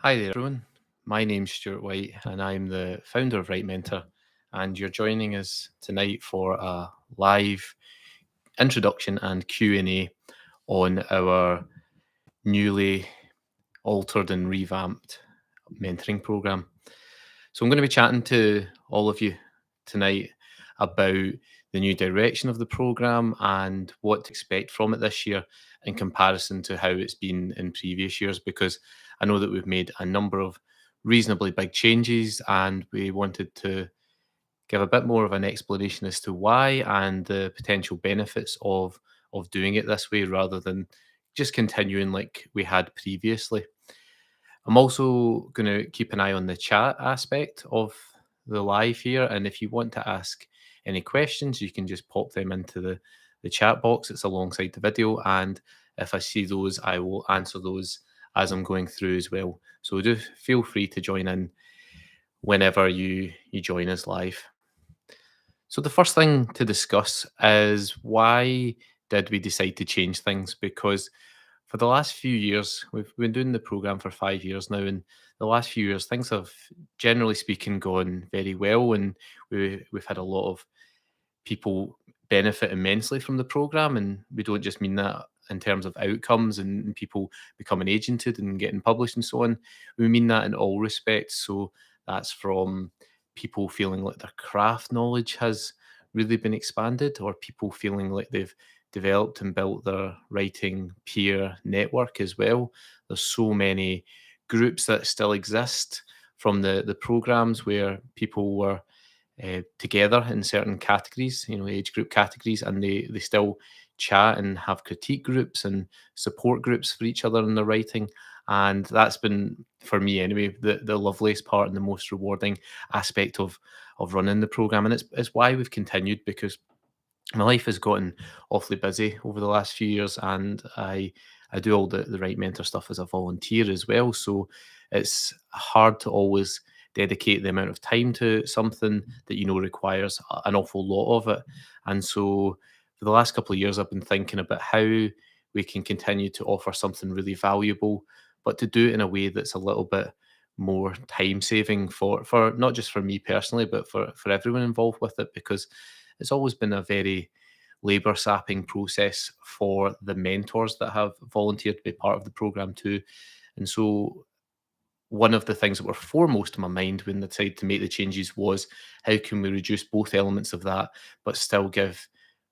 Hi there, everyone. My name's Stuart White, and I'm the founder of WriteMentor. And you're joining us tonight for a live introduction and Q&A on our newly altered and revamped mentoring program. So I'm going to be chatting to all of you tonight about the new direction of the program and what to expect from it this year in comparison to how it's been in previous years, because I know that we've made a number of reasonably big changes and we wanted to give a bit more of an explanation as to why and the potential benefits of doing it this way rather than just continuing like we had previously. I'm also going to keep an eye on the chat aspect of the live here. And if you want to ask any questions, you can just pop them into the chat box. It's alongside the video. And if I see those, I will answer those as I'm going through as well. So do feel free to join in whenever you join us live. So the first thing to discuss is why did we decide to change things? Because for the last few years, we've been doing the program for 5 years now, and the last few years things have, generally speaking, gone very well, and we've had a lot of people benefit immensely from the program, and we don't just mean that in terms of outcomes and people becoming agented and getting published and so on. We mean that in all respects. So that's from people feeling like their craft knowledge has really been expanded, or people feeling like they've developed and built their writing peer network as well. There's so many groups that still exist from the programs where people were together in certain categories, age group categories, and they still chat and have critique groups and support groups for each other in their writing. And that's been, for me anyway, the loveliest part and the most rewarding aspect of running the program. And it's why we've continued, because my life has gotten awfully busy over the last few years, and I do all the right mentor stuff as a volunteer as well. So it's hard to always dedicate the amount of time to something that requires an awful lot of it. And so for the last couple of years, I've been thinking about how we can continue to offer something really valuable, but to do it in a way that's a little bit more time saving for not just for me personally, but for everyone involved with it, because it's always been a very labor sapping process for the mentors that have volunteered to be part of the program too. And so one of the things that were foremost in my mind when I decided to make the changes was, how can we reduce both elements of that, but still give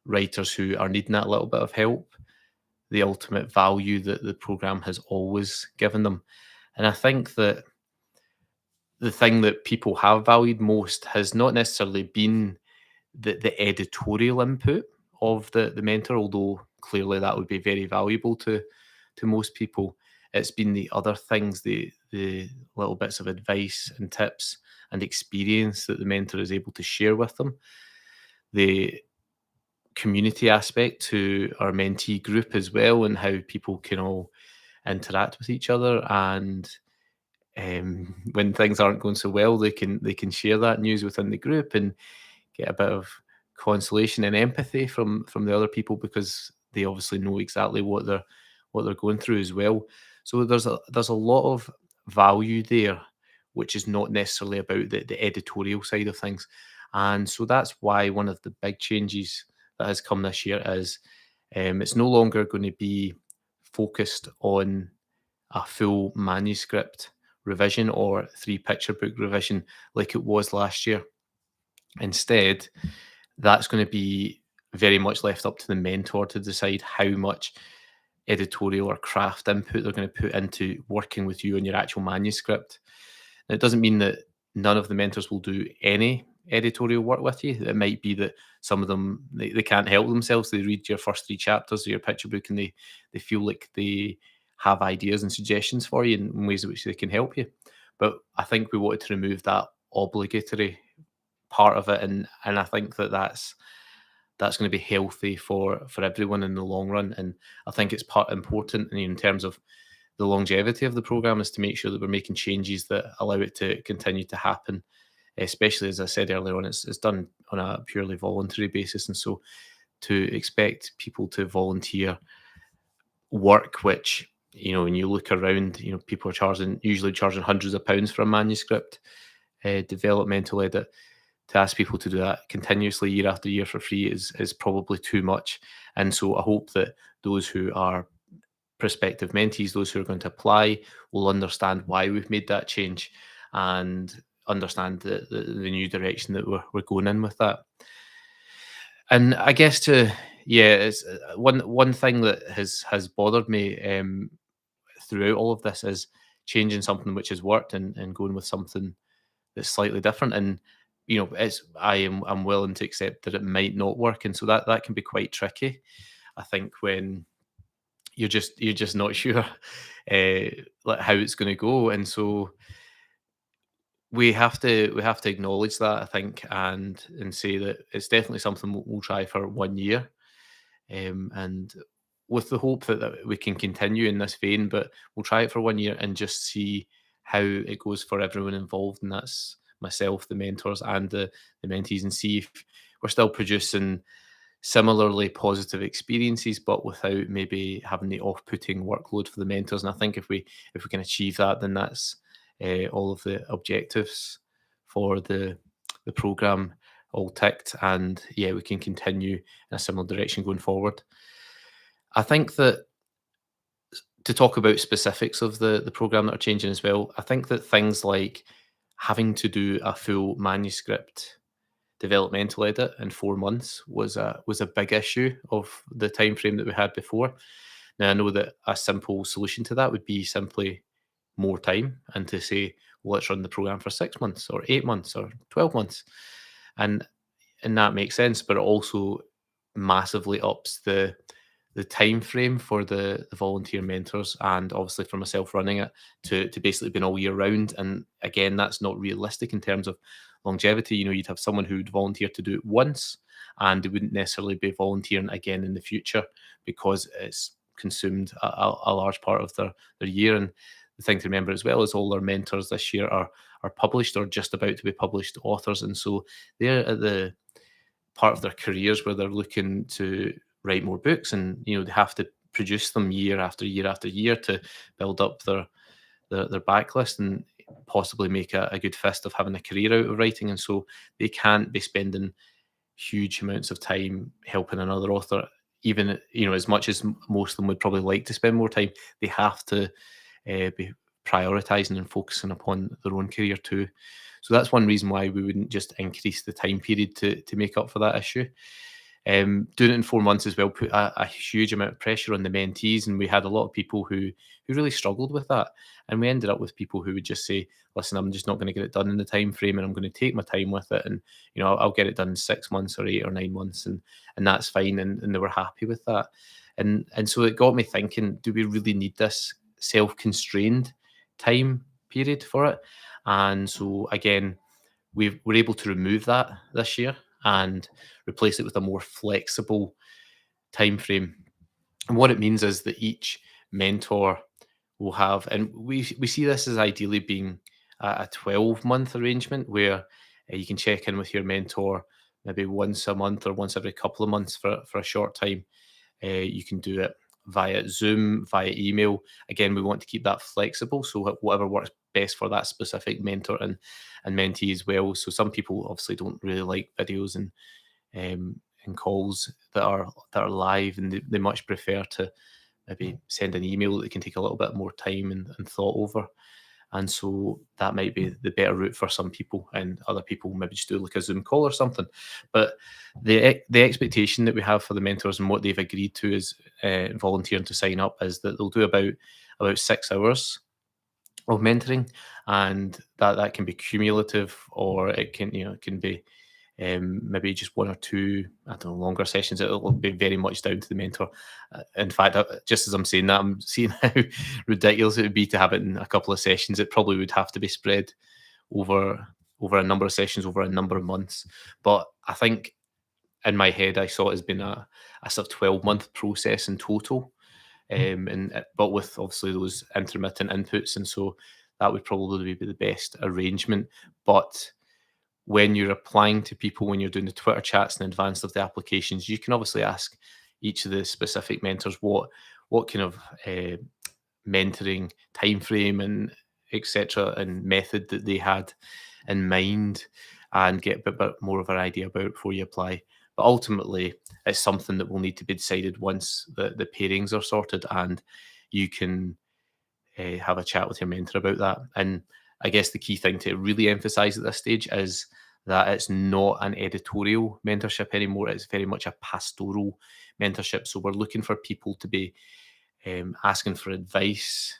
writers who are needing that little bit of help the ultimate value that the program has always given them. And I think that the thing that people have valued most has not necessarily been the editorial input of the mentor, although clearly that would be very valuable to most people. It's been the other things, the little bits of advice and tips and experience that the mentor is able to share with them, the community aspect to our mentee group as well, and how people can all interact with each other. And when things aren't going so well, they can share that news within the group and get a bit of consolation and empathy from the other people, because they obviously know exactly what they're going through as well. So there's a lot of value there, which is not necessarily about the editorial side of things. And so that's why one of the big changes that has come this year is, it's no longer going to be focused on a full manuscript revision or three picture book revision like it was last year. Instead, that's going to be very much left up to the mentor to decide how much editorial or craft input they're going to put into working with you on your actual manuscript. Now, it doesn't mean that none of the mentors will do any editorial work with you. It might be that some of them, they can't help themselves. They read your first three chapters of your picture book and they feel like they have ideas and suggestions for you in ways in which they can help you. But I think we wanted to remove that obligatory part of it, and I think that's going to be healthy for everyone in the long run. And I think it's part important in terms of the longevity of the program, is to make sure that we're making changes that allow it to continue to happen, especially, as I said earlier on, it's done on a purely voluntary basis. And so to expect people to volunteer work which when you look around, people are usually charging hundreds of pounds for a manuscript, developmental edit. To ask people to do that continuously year after year for free is probably too much. And so I hope that those who are prospective mentees, those who are going to apply, will understand why we've made that change and understand the new direction that we're going in with that. And I guess it's one thing that has bothered me throughout all of this is changing something which has worked and going with something that's slightly different. And I'm willing to accept that it might not work, and so that can be quite tricky. I think when you're just not sure like how it's going to go, and so we have to acknowledge that, I think, and say that it's definitely something we'll try for 1 year, and with the hope that we can continue in this vein. But we'll try it for 1 year and just see how it goes for everyone involved, and that's myself, the mentors, and the mentees, and see if we're still producing similarly positive experiences, but without maybe having the off-putting workload for the mentors. And I think if we can achieve that, then that's all of the objectives for the program all ticked, and yeah, we can continue in a similar direction going forward. I think that to talk about specifics of the program that are changing as well, I think that things like having to do a full manuscript developmental edit in 4 months was a big issue of the time frame that we had before. Now I know that a simple solution to that would be simply more time, and to say, well, let's run the program for 6 months or 8 months or 12 months, and and that makes sense. But it also massively ups the time frame for the volunteer mentors, and obviously for myself running it, to basically being all year round. And again, that's not realistic in terms of longevity. You'd have someone who would volunteer to do it once, and they wouldn't necessarily be volunteering again in the future, because it's consumed a large part of their year. And the thing to remember as well is all our mentors this year are published or just about to be published authors, and so they're at the part of their careers where they're looking to write more books, and they have to produce them year after year after year to build up their backlist and possibly make a good fist of having a career out of writing. And so they can't be spending huge amounts of time helping another author, even as much as most of them would probably like to spend more time. They have to be prioritizing and focusing upon their own career too. So that's one reason why we wouldn't just increase the time period to make up for that issue. Doing it in 4 months as well put a huge amount of pressure on the mentees, and we had a lot of people who really struggled with that. And we ended up with people who would just say, "Listen, I'm just not going to get it done in the time frame, and I'm going to take my time with it, and I'll get it done in 6 months or 8 or 9 months, and that's fine." And they were happy with that. And so it got me thinking: do we really need this self-constrained time period for it? And so again, we're able to remove that this year and replace it with a more flexible time frame. And what it means is that each mentor will have, and we see this as ideally being a 12-month arrangement, where you can check in with your mentor maybe once a month or once every couple of months for a short time. You can do it via Zoom, via email. Again, we want to keep that flexible, so whatever works best for that specific mentor and mentee as well. So some people obviously don't really like videos and calls that are live, and they much prefer to maybe send an email that can take a little bit more time and thought over. And so that might be the better route for some people, and other people maybe just do like a Zoom call or something. But the expectation that we have for the mentors and what they've agreed to is volunteering to sign up, is that they'll do about 6 hours of mentoring, and that can be cumulative, or it can be maybe just one or two, I don't know, longer sessions. It'll be very much down to the mentor. In fact, just as I'm saying that, I'm seeing how ridiculous it would be to have it in a couple of sessions. It probably would have to be spread over a number of sessions over a number of months. But I think in my head, I saw it as being a sort of 12-month process in total. But with obviously those intermittent inputs, and so that would probably be the best arrangement. But when you're applying to people, when you're doing the Twitter chats in advance of the applications, you can obviously ask each of the specific mentors what kind of mentoring time frame and etc. and method that they had in mind, and get a bit more of an idea about it before you apply. But ultimately, it's something that will need to be decided once the pairings are sorted, and you can have a chat with your mentor about that. And I guess the key thing to really emphasize at this stage is that it's not an editorial mentorship anymore. It's very much a pastoral mentorship. So we're looking for people to be asking for advice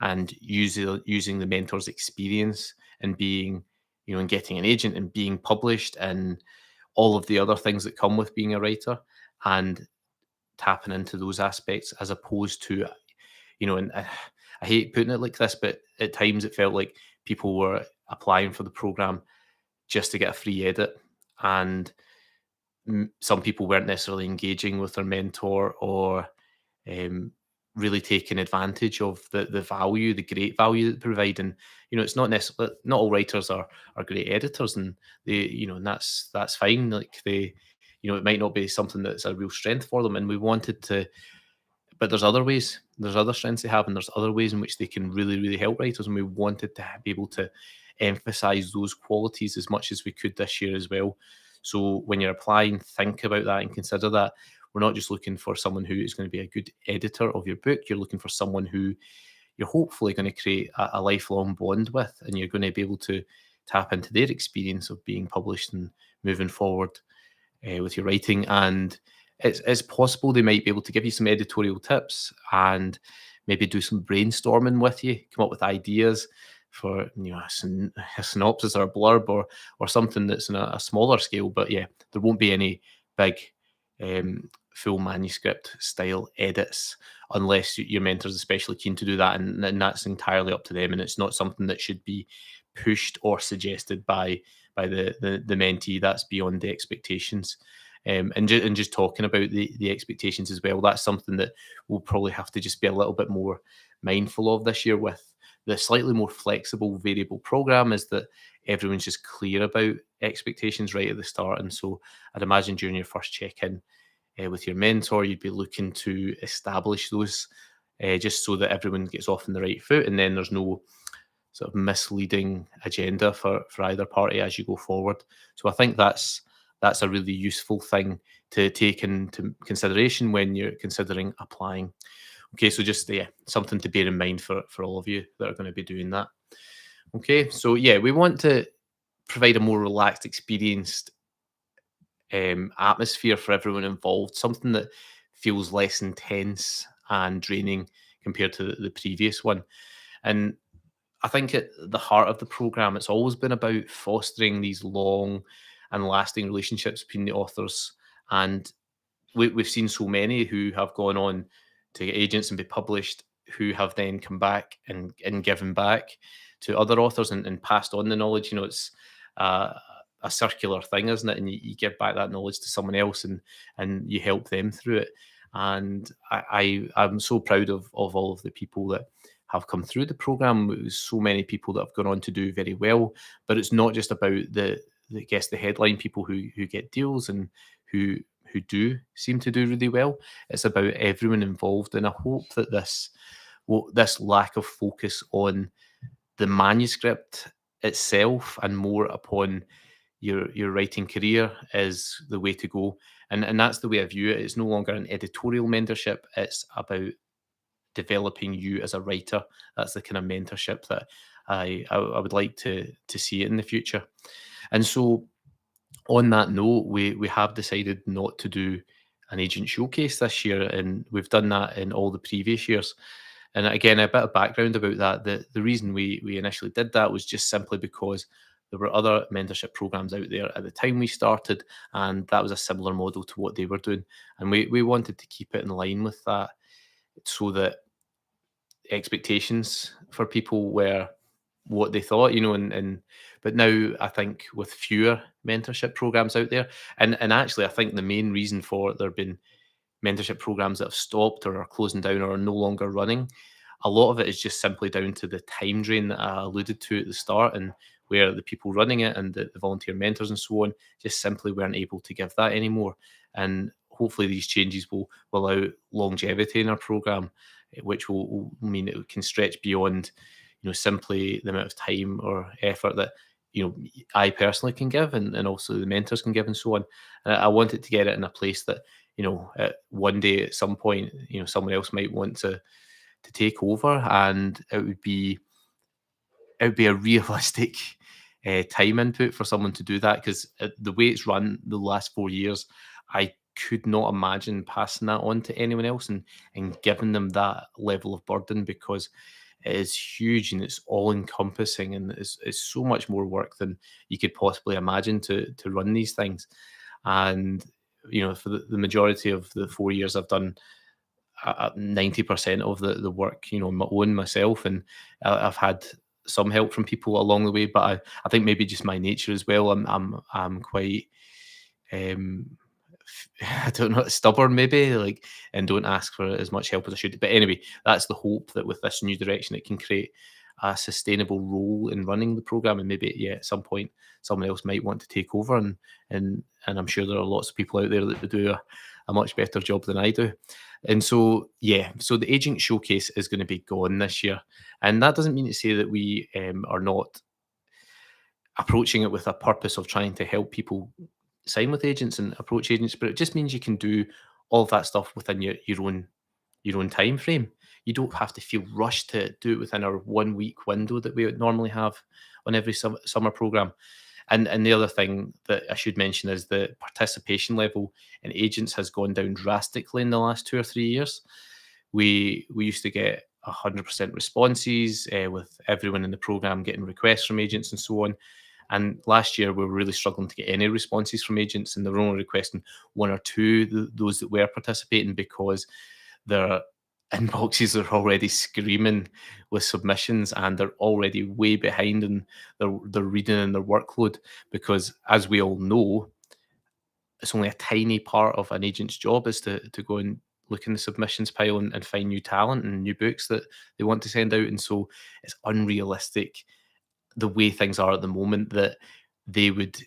and using the mentor's experience and being, and getting an agent and being published and all of the other things that come with being a writer, and tapping into those aspects, as opposed to, and I hate putting it like this, but at times it felt like people were applying for the program just to get a free edit, and some people weren't necessarily engaging with their mentor, or um, really taking advantage of the value, the great value that they provide. And it's not necessarily, not all writers are great editors, and and that's fine. Like they, it might not be something that's a real strength for them, and we wanted to. But there's other ways, there's other strengths they have, and there's other ways in which they can really, really help writers. And we wanted to be able to emphasize those qualities as much as we could this year as well. So when you're applying, think about that and consider that. We're not just looking for someone who is going to be a good editor of your book. You're looking for someone who you're hopefully going to create a lifelong bond with, and you're going to be able to tap into their experience of being published and moving forward with your writing. And it's possible they might be able to give you some editorial tips and maybe do some brainstorming with you, come up with ideas for a synopsis or a blurb, or something that's in a smaller scale. But yeah, there won't be any big full manuscript style edits unless your mentor's especially keen to do that, and that's entirely up to them, and it's not something that should be pushed or suggested by the mentee. That's beyond the expectations. And just talking about the expectations as well, that's something that we'll probably have to just be a little bit more mindful of this year with the slightly more flexible variable program, is that everyone's just clear about expectations right at the start. And so I'd imagine during your first check-in with your mentor, you'd be looking to establish those, just so that everyone gets off on the right foot, and then there's no sort of misleading agenda for either party as you go forward. So I think that's a really useful thing to take into consideration when you're considering applying. Okay, so just something to bear in mind for all of you that are going to be doing that. Okay, so yeah, we want to provide a more relaxed, experienced atmosphere for everyone involved, something that feels less intense and draining compared to the previous one. And I think at the heart of the program, it's always been about fostering these long and lasting relationships between the authors. And we've seen so many who have gone on to get agents and be published, who have then come back and given back to other authors and passed on the knowledge. It's uh, a circular thing, isn't it? And you give back that knowledge to someone else, and you help them through it. And I'm so proud of all of the people that have come through the program. So many people that have gone on to do very well. But it's not just about the headline people who get deals and who do seem to do really well. It's about everyone involved, and I hope that this lack of focus on the manuscript itself and more upon your writing career is the way to go. And that's the way I view it. It's no longer an editorial mentorship. It's about developing you as a writer. That's the kind of mentorship that I would like to see it in the future. And so on that note, we have decided not to do an agent showcase this year, and we've done that in all the previous years. And again, a bit of background about that. The reason we initially did that was just simply because there were other mentorship programs out there at the time we started, and that was a similar model to what they were doing. And we wanted to keep it in line with that, so that expectations for people were what they thought, and but now I think with fewer mentorship programs out there, and actually I think the main reason for there been mentorship programs that have stopped or are closing down or are no longer running, a lot of it is just simply down to the time drain that I alluded to at the start, and where the people running it and the volunteer mentors and so on just simply weren't able to give that anymore. And hopefully these changes will allow longevity in our program, which will mean it can stretch beyond, simply the amount of time or effort that, I personally can give, and also the mentors can give, and so on. And I wanted to get it in a place that, one day at some point, someone else might want to take over, and it would be a realistic time input for someone to do that, because the way it's run the last 4 years, I could not imagine passing that on to anyone else and giving them that level of burden, because it is huge and it's all encompassing, and it's so much more work than you could possibly imagine to run these things. And for the majority of the 4 years, I've done 90% of the work, my own myself, and I've had some help from people along the way. But I think maybe just my nature as well. I'm quite um, I don't know, stubborn maybe, like, and don't ask for as much help as I should. But anyway, that's the hope, that with this new direction, it can create a sustainable role in running the program, and maybe, yeah, at some point someone else might want to take over, and I'm sure there are lots of people out there that do a much better job than I do. And so, yeah, so the agent showcase is going to be gone this year, and that doesn't mean to say that we are not approaching it with a purpose of trying to help people sign with agents and approach agents, but it just means you can do all of that stuff within your own time frame. You don't have to feel rushed to do it within our 1 week window that we would normally have on every summer program. And the other thing that I should mention is the participation level in agents has gone down drastically in the last 2 or 3 years. We used to get 100% responses, with everyone in the program getting requests from agents and so on. And last year, we were really struggling to get any responses from agents, and they were only requesting one or two, those that were participating, because their inboxes are already screaming with submissions, and they're already way behind in their reading and their workload. Because, as we all know, it's only a tiny part of an agent's job is to go and look in the submissions pile and find new talent and new books that they want to send out. And so it's unrealistic, the way things are at the moment, that they would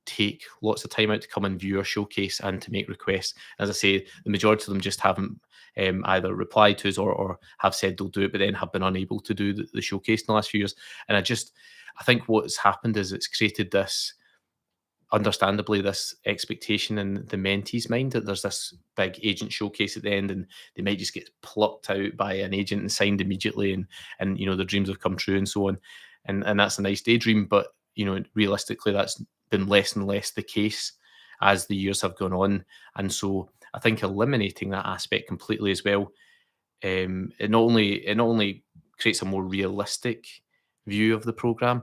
take lots of time out to come and view our showcase and to make requests. As I say, the majority of them just haven't either replied to us, or have said they'll do it, but then have been unable to do the showcase in the last few years. And I think what's happened is it's created this, understandably, this expectation in the mentee's mind that there's this big agent showcase at the end, and they might just get plucked out by an agent and signed immediately, and their dreams have come true, and so on. And that's a nice daydream, but realistically, that's been less and less the case as the years have gone on. And so I think eliminating that aspect completely as well, it not only creates a more realistic view of the program,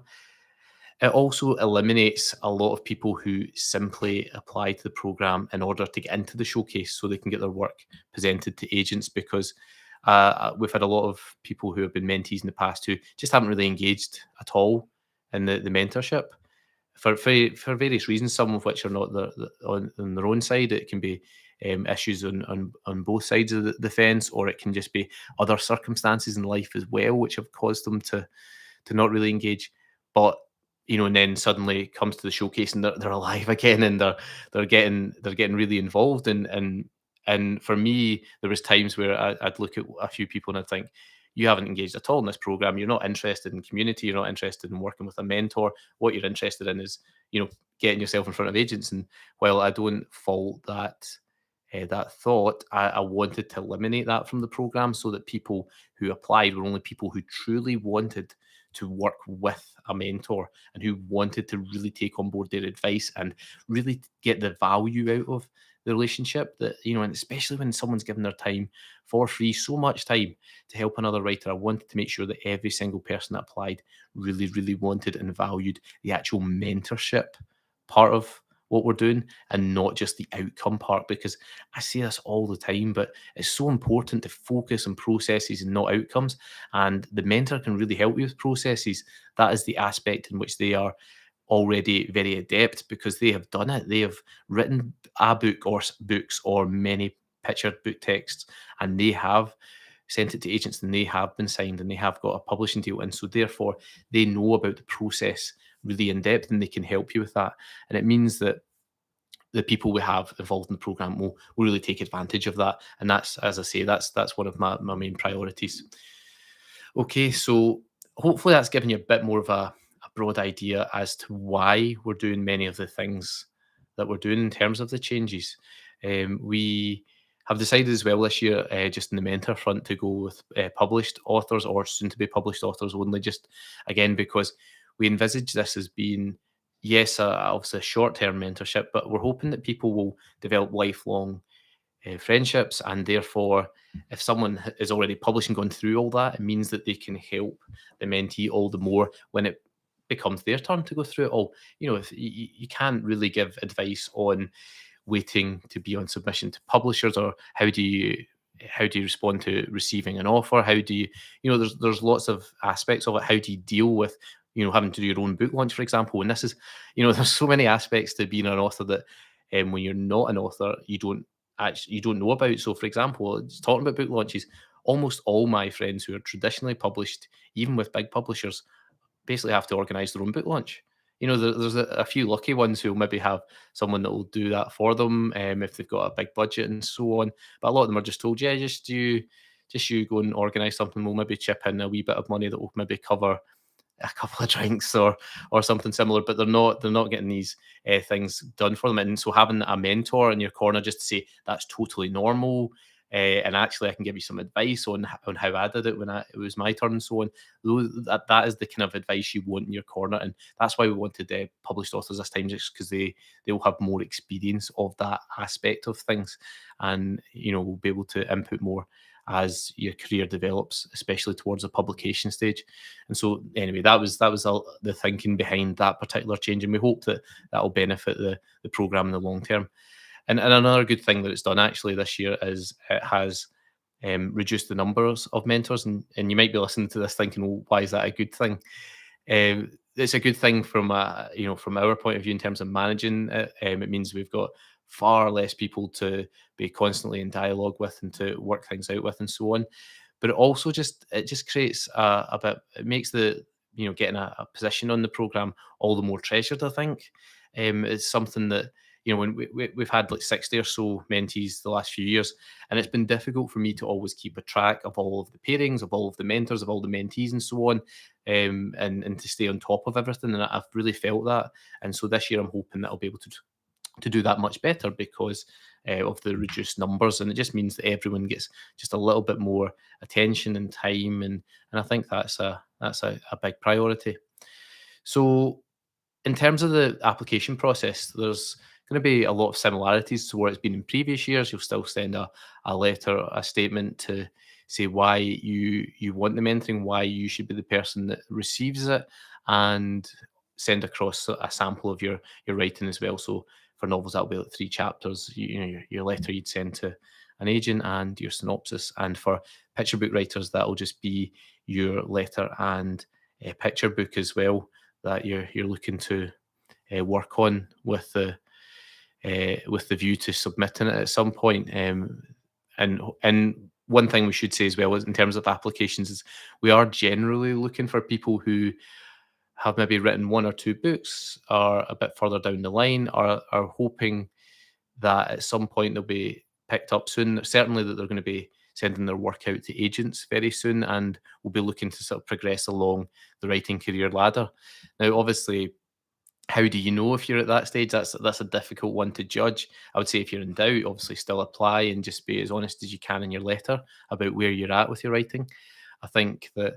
it also eliminates a lot of people who simply apply to the program in order to get into the showcase so they can get their work presented to agents. Because we've had a lot of people who have been mentees in the past who just haven't really engaged at all in the mentorship for various reasons, some of which are not on their own side. It can be issues on both sides of the fence, or it can just be other circumstances in life as well, which have caused them to not really engage. But and then suddenly it comes to the showcase, and they're alive again, and they're getting really involved. And for me, there was times where I'd look at a few people and I'd think, you haven't engaged at all in this program. You're not interested in community. You're not interested in working with a mentor. What you're interested in is, getting yourself in front of agents. And while I don't fault that thought, I wanted to eliminate that from the program, so that people who applied were only people who truly wanted to work with a mentor, and who wanted to really take on board their advice and really get the value out of the relationship. That, and especially when someone's given their time for free, so much time to help another writer, I wanted to make sure that every single person that applied really, really wanted and valued the actual mentorship part of what we're doing, and not just the outcome part. Because I see this all the time, but it's so important to focus on processes and not outcomes. And the mentor can really help you with processes. That is the aspect in which they are already very adept, because they have done it. They have written a book, or books, or many pictured book texts, and they have sent it to agents, and they have been signed, and they have got a publishing deal. And so therefore they know about the process really in depth, and they can help you with that. And it means that the people we have involved in the program will really take advantage of that. And that's, as I say, that's one of my main priorities. Okay, so hopefully that's given you a bit more of a broad idea as to why we're doing many of the things that we're doing in terms of the changes. We have decided as well this year, just in the mentor front, to go with published authors or soon to be published authors only, just again because we envisage this as being, yes, obviously a short term mentorship, but we're hoping that people will develop lifelong friendships, and therefore if someone is already published and gone through all that, it means that they can help the mentee all the more when it becomes their turn to go through it all. If you can't really give advice on waiting to be on submission to publishers, or how do you respond to receiving an offer, how do there's lots of aspects of it. How do you deal with having to do your own book launch, for example? And this is, there's so many aspects to being an author that when you're not an author, you don't know about. So for example, just talking about book launches, almost all my friends who are traditionally published, even with big publishers, basically have to organise their own book launch. There's a few lucky ones who'll maybe have someone that will do that for them, if they've got a big budget and so on. But a lot of them are just told, yeah, just you go and organise something. We'll maybe chip in a wee bit of money that will maybe cover a couple of drinks or something similar. But they're not getting these things done for them. And so having a mentor in your corner just to say that's totally normal, and actually I can give you some advice on how I did it when it was my turn and so on. That is the kind of advice you want in your corner, and that's why we wanted published authors this time, just because they'll have more experience of that aspect of things, and will be able to input more as your career develops, especially towards the publication stage. And so, anyway, that was the thinking behind that particular change, and we hope that that will benefit the program in the long term. And another good thing that it's done actually this year is it has reduced the numbers of mentors. And you might be listening to this thinking, well, why is that a good thing? It's a good thing from our point of view in terms of managing it. It means we've got far less people to be constantly in dialogue with and to work things out with and so on. But it just creates a bit. It makes the getting a position on the program all the more treasured, I think. It's something that when we've had like 60 or so mentees the last few years, and it's been difficult for me to always keep a track of all of the pairings, of all of the mentors, of all the mentees and so on, and to stay on top of everything. And I've really felt that. And so this year I'm hoping that I'll be able to do that much better because of the reduced numbers, and it just means that everyone gets just a little bit more attention and time, and I think that's a big priority. So in terms of the application process, there's going to be a lot of similarities to what it's been in previous years. You'll still send a letter, a statement to say why you want the mentoring, why you should be the person that receives it, and send across a sample of your writing as well. So for novels, that'll be like 3 chapters. Your letter you'd send to an agent and your synopsis. And for picture book writers, that'll just be your letter and a picture book as well that you're looking to work on with the view to submitting it at some point. And one thing we should say as well is in terms of applications is we are generally looking for people who have maybe written 1 or 2 books, are a bit further down the line, are hoping that at some point they'll be picked up soon. Certainly that they're going to be sending their work out to agents very soon, and will be looking to sort of progress along the writing career ladder. Now, obviously, how do you know if you're at that stage? That's a difficult one to judge. I would say if you're in doubt, obviously still apply and just be as honest as you can in your letter about where you're at with your writing. I think that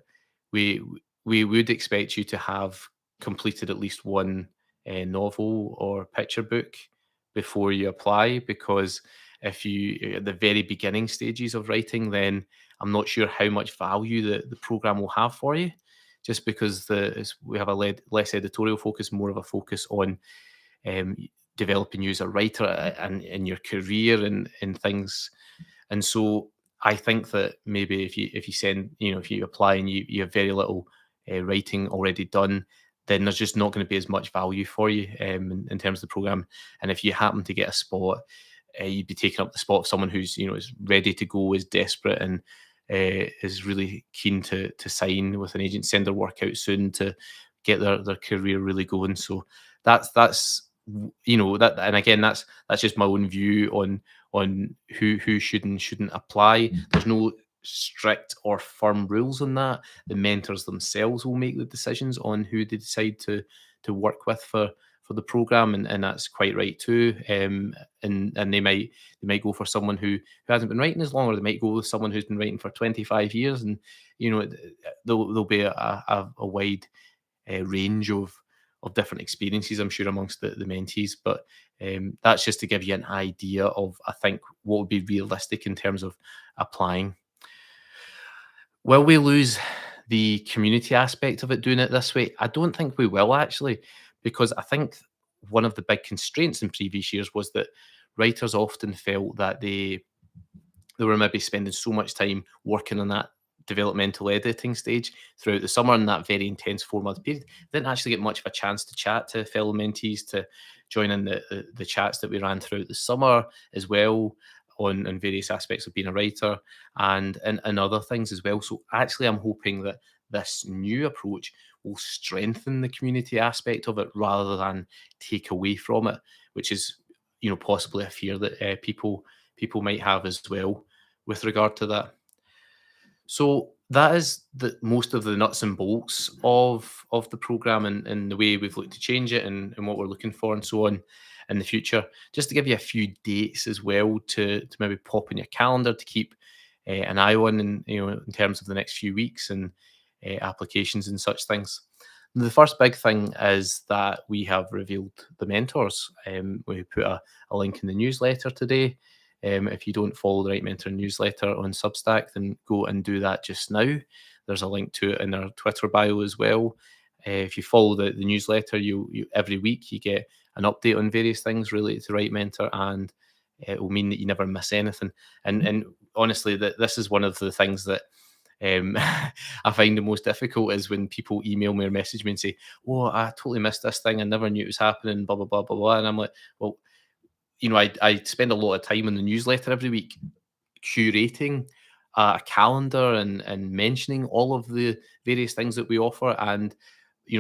we we would expect you to have completed at least one novel or picture book before you apply, because if you at the very beginning stages of writing, then I'm not sure how much value the program will have for you, just because we have a less editorial focus, more of a focus on um, developing you as a writer and in your career and things. And so I think that maybe if you send, if you apply and you have very little writing already done, then there's just not going to be as much value for you in terms of the program. And if you happen to get a spot, you'd be taking up the spot of someone who's is ready to go, is desperate, and is really keen to sign with an agent, send their work out soon to get their career really going. So that's that, and again, that's just my own view on who should and shouldn't apply. There's no strict or firm rules on that. The mentors themselves will make the decisions on who they decide to work with for the program, and that's quite right too. And they might go for someone who hasn't been writing as long, or they might go with someone who's been writing for 25 years, and there'll be a wide range of different experiences, I'm sure, amongst the mentees. But that's just to give you an idea of, I think, what would be realistic in terms of applying. Will we lose the community aspect of it doing it this way? I don't think we will, actually, because I think one of the big constraints in previous years was that writers often felt that they were maybe spending so much time working on that developmental editing stage throughout the summer in that very intense 4 month period. They didn't actually get much of a chance to chat to fellow mentees, to join in the chats that we ran throughout the summer as well, on various aspects of being a writer, and other things as well. So actually, I'm hoping that this new approach will strengthen the community aspect of it rather than take away from it, which is possibly a fear that people might have as well with regard to that. So that is the most of the nuts and bolts of the program, and the way we've looked to change it, and what we're looking for and so on in the future. Just to give you a few dates as well to maybe pop in your calendar to keep an eye on, and in terms of the next few weeks, and applications and such things. The first big thing is that we have revealed the mentors. We put a link in the newsletter today. If you don't follow the WriteMentor newsletter on Substack, then go and do that just now. There's a link to it in our Twitter bio as well. If you follow the newsletter, you every week you get an update on various things related to WriteMentor, and it will mean that you never miss anything. And honestly, that this is one of the things that I find the most difficult, is when people email me or message me and say, "Oh, I totally missed this thing. I never knew it was happening." Blah blah blah blah blah. And I'm like, well, I spend a lot of time in the newsletter every week curating a calendar, and mentioning all of the various things that we offer. And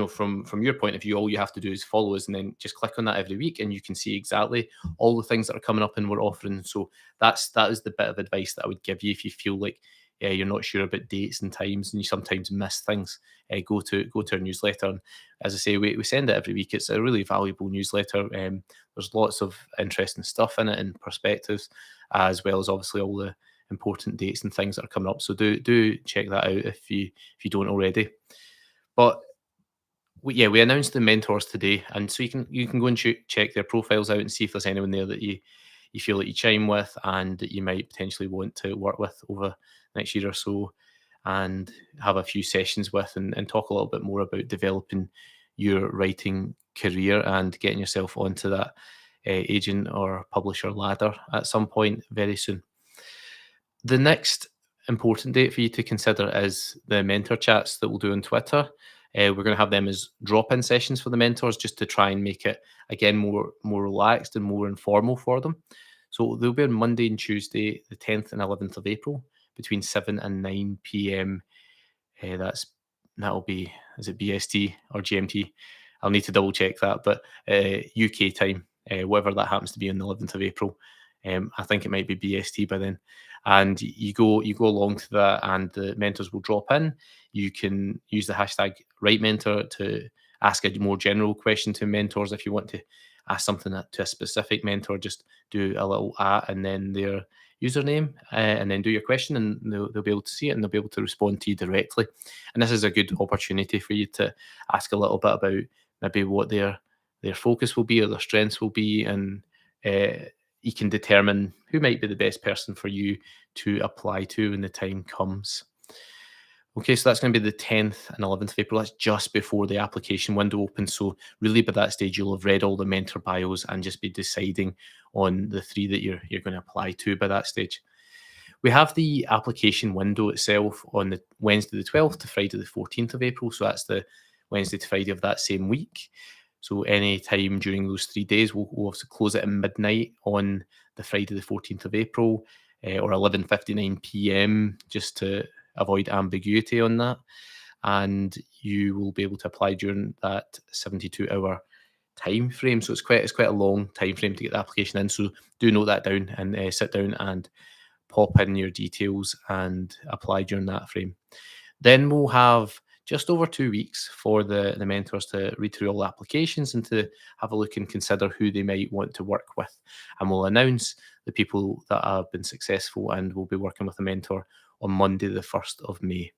from your point of view, all you have to do is follow us, and then just click on that every week, and you can see exactly all the things that are coming up and we're offering. So that is the bit of advice that I would give you if you feel like you're not sure about dates and times, and you sometimes miss things. Go to our newsletter. And as I say, we send it every week. It's a really valuable newsletter. There's lots of interesting stuff in it, and perspectives, as well as obviously all the important dates and things that are coming up. So do check that out if you don't already. But we announced the mentors today, and so you can go and check their profiles out and see if there's anyone there that you feel that you chime with, and that you might potentially want to work with over the next year or so, and have a few sessions with, and talk a little bit more about developing your writing career and getting yourself onto that agent or publisher ladder at some point very soon. The next important date for you to consider is the mentor chats that we'll do on Twitter. We're going to have them as drop-in sessions for the mentors, just to try and make it, again, more relaxed and more informal for them. So they'll be on Monday and Tuesday, the 10th and 11th of April, between 7 and 9 p.m. That'll be, is it BST or GMT? I'll need to double check that, but UK time, whatever that happens to be on the 11th of April. I think it might be BST by then. And you go along to that, and the mentors will drop in. You can use the hashtag WriteMentor to ask a more general question to mentors. If you want to ask something to a specific mentor, just do a little and then their username, and then do your question, and they'll be able to see it, and they'll be able to respond to you directly. And this is a good opportunity for you to ask a little bit about maybe what their focus will be, or their strengths will be, and you can determine who might be the best person for you to apply to when the time comes. Okay, so that's going to be the 10th and 11th of April. That's just before the application window opens. So really, by that stage, you'll have read all the mentor bios and just be deciding on the 3 that you're going to apply to by that stage. We have the application window itself on the Wednesday the 12th to Friday the 14th of April. So that's the Wednesday to Friday of that same week. So any time during those 3 days, we'll have to close it at midnight on the Friday the 14th of April, or 11:59 p.m, just to avoid ambiguity on that. And you will be able to apply during that 72-hour time frame. So it's quite a long time frame to get the application in. So do note that down and sit down and pop in your details and apply during that frame. Then we'll have just over 2 weeks for the mentors to read through all the applications and to have a look and consider who they might want to work with. And we'll announce the people that have been successful and will be working with a mentor on Monday, the 1st of May.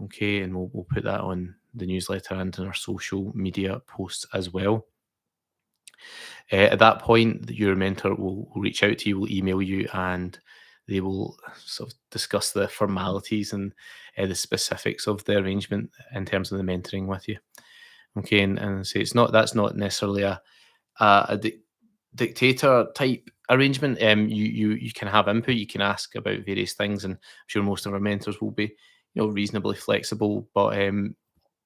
Okay, and we'll put that on the newsletter and in our social media posts as well. At that point, your mentor will reach out to you, will email you, and they will sort of discuss the formalities and the specifics of the arrangement in terms of the mentoring with you. Okay, and say that's not necessarily a dictator type arrangement. You can have input, you can ask about various things, and I'm sure most of our mentors will be reasonably flexible, but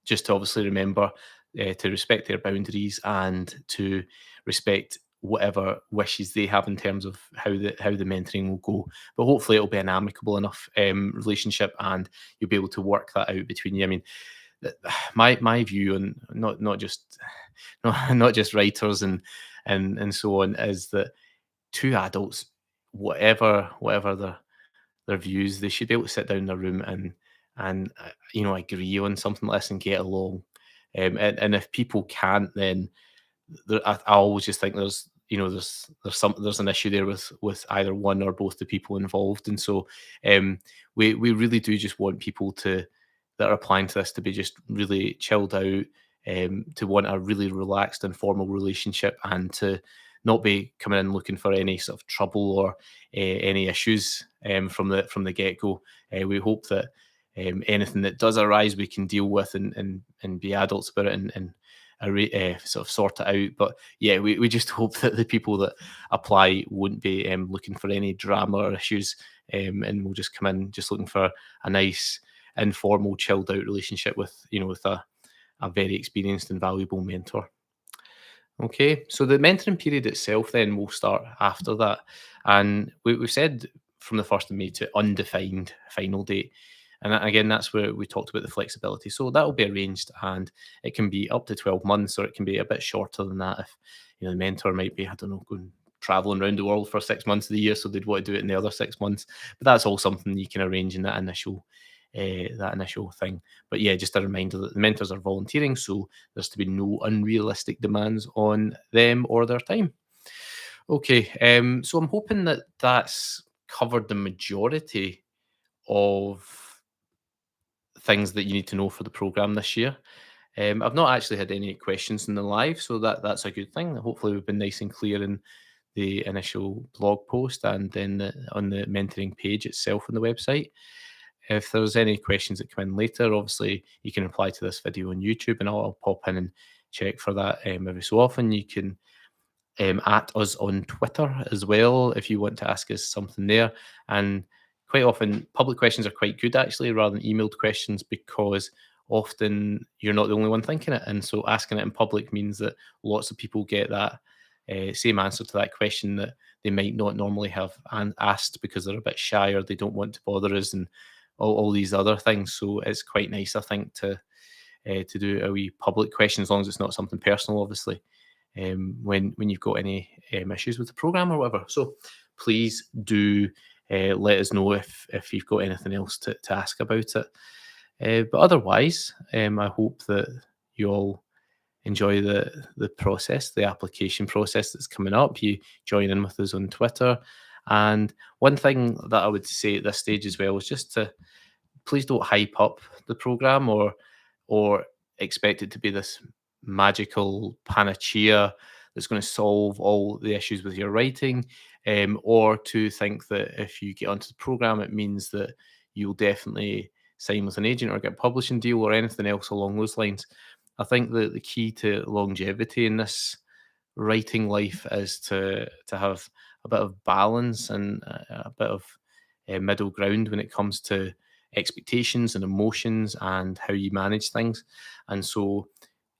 just to obviously remember to respect their boundaries and to respect whatever wishes they have in terms of how the mentoring will go. But hopefully it'll be an amicable enough relationship, and you'll be able to work that out between you. I mean, my view on not just not just writers and so on is that two adults, whatever their views, they should be able to sit down in a room and agree on something like this and get along. And if people can't, then I always just think there's an issue there with either one or both the people involved. And so we really do just want people that are applying to this to be just really chilled out, to want a really relaxed and formal relationship, and to not be coming in looking for any sort of trouble or any issues from the get go. We hope that anything that does arise we can deal with and be adults about it and sort of sort it out. But yeah, we just hope that the people that apply won't be looking for any drama or issues, and will just come in just looking for a nice informal chilled out relationship with a very experienced and valuable mentor. Okay, so the mentoring period itself then will start after that. And we've said from the 1st of May to undefined final date. And again, that's where we talked about the flexibility. So that will be arranged, and it can be up to 12 months, or it can be a bit shorter than that if the mentor might be, I don't know, going traveling around the world for 6 months of the year, so they'd want to do it in the other 6 months. But that's all something you can arrange in that initial thing. But yeah, just a reminder that the mentors are volunteering, so there's to be no unrealistic demands on them or their time. Okay, so I'm hoping that that's covered the majority of things that you need to know for the program this year. I've not actually had any questions in the live, so that's a good thing. Hopefully, we've been nice and clear in the initial blog post and then on the mentoring page itself on the website. If there's any questions that come in later, obviously you can reply to this video on YouTube, and I'll pop in and check for that every so often. You can at us on Twitter as well if you want to ask us something there. And quite often, public questions are quite good actually, rather than emailed questions, because often you're not the only one thinking it. And so asking it in public means that lots of people get that same answer to that question that they might not normally have asked because they're a bit shy or they don't want to bother us and all these other things. So it's quite nice, I think, to do a wee public question, as long as it's not something personal, obviously, when you've got any issues with the program or whatever. So please do let us know if you've got anything else to ask about it. But otherwise, I hope that you all enjoy the process, the application process that's coming up. You join in with us on Twitter. And one thing that I would say at this stage as well is just to please don't hype up the program or expect it to be this magical panacea that's going to solve all the issues with your writing, or to think that if you get onto the program, it means that you'll definitely sign with an agent or get a publishing deal or anything else along those lines. I think that the key to longevity in this writing life is to have a bit of balance and a bit of middle ground when it comes to expectations and emotions and how you manage things. And so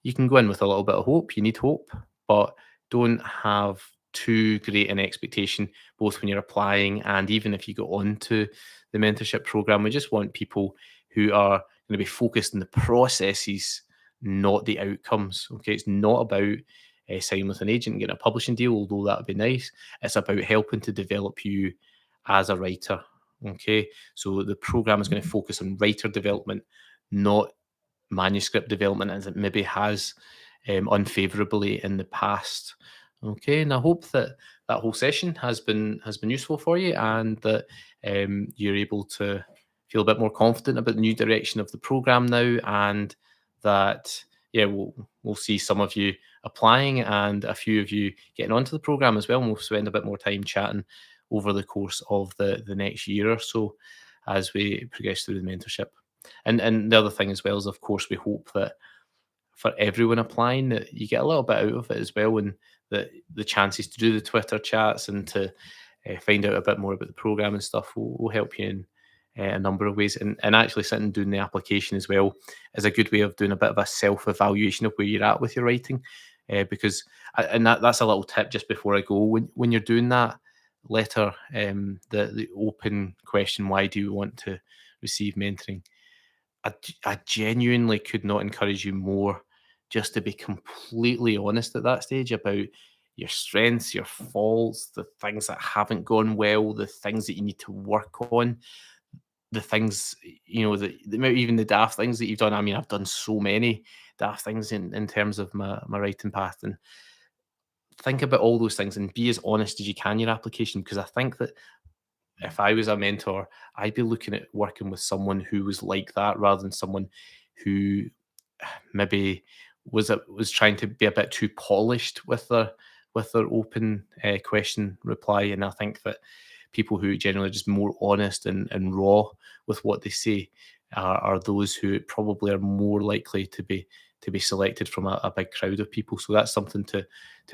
you can go in with a little bit of hope. You need hope, but don't have too great an expectation, both when you're applying and even if you go on to the mentorship program. We just want people who are going to be focused on the processes, not the outcomes. Okay, it's not about signing with an agent and getting a publishing deal, although that would be nice. It's about helping to develop you as a writer. Okay, so the program is going to focus on writer development, not manuscript development, as it maybe has unfavorably in the past. Okay, and I hope that that whole session has been useful for you, and that you're able to feel a bit more confident about the new direction of the program now, and that yeah, we'll see some of you applying and a few of you getting onto the program as well, and we'll spend a bit more time chatting over the course of the next year or so as we progress through the mentorship. And the other thing as well is, of course, we hope that for everyone applying, that you get a little bit out of it as well, and that the chances to do the Twitter chats and to find out a bit more about the program and stuff will help you in a number of ways. And actually sitting and doing the application as well is a good way of doing a bit of a self-evaluation of where you're at with your writing. Because and that's a little tip just before I go. When you're doing that letter, the open question, why do you want to receive mentoring? I genuinely could not encourage you more just to be completely honest at that stage about your strengths, your faults, the things that haven't gone well, the things that you need to work on, the things, maybe even the daft things that you've done. I mean, I've done so many daft things in terms of my writing path. And think about all those things and be as honest as you can in your application, because I think that if I was a mentor, I'd be looking at working with someone who was like that rather than someone who maybe was trying to be a bit too polished with their open question reply. And I think that people who generally are just more honest and raw with what they say are those who probably are more likely to be selected from a big crowd of people. So that's something to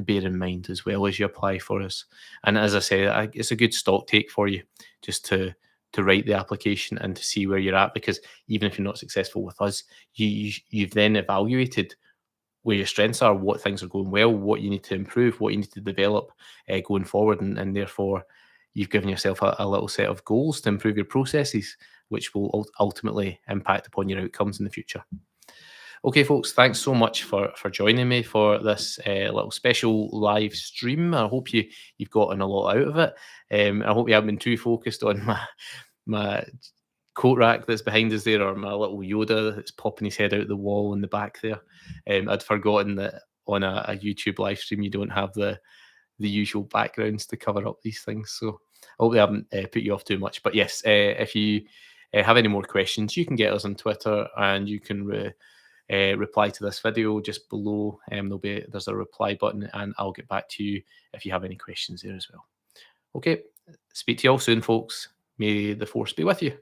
bear in mind as well as you apply for us. And as I say, it's a good stock take for you just to write the application and to see where you're at, because even if you're not successful with us, you've then evaluated where your strengths are, what things are going well, what you need to improve, what you need to develop going forward, and therefore you've given yourself a little set of goals to improve your processes, which will ultimately impact upon your outcomes in the future. Okay, folks, thanks so much for joining me for this little special live stream. I hope you've gotten a lot out of it. I hope you haven't been too focused on my coat rack that's behind us there, or my little Yoda that's popping his head out the wall in the back there. I'd forgotten that on a YouTube live stream you don't have the usual backgrounds to cover up these things. So I hope they haven't put you off too much. But yes, if you have any more questions, you can get us on Twitter, and you can reply to this video just below. There's a reply button, and I'll get back to you if you have any questions there as well. Okay, speak to you all soon, folks. May the force be with you.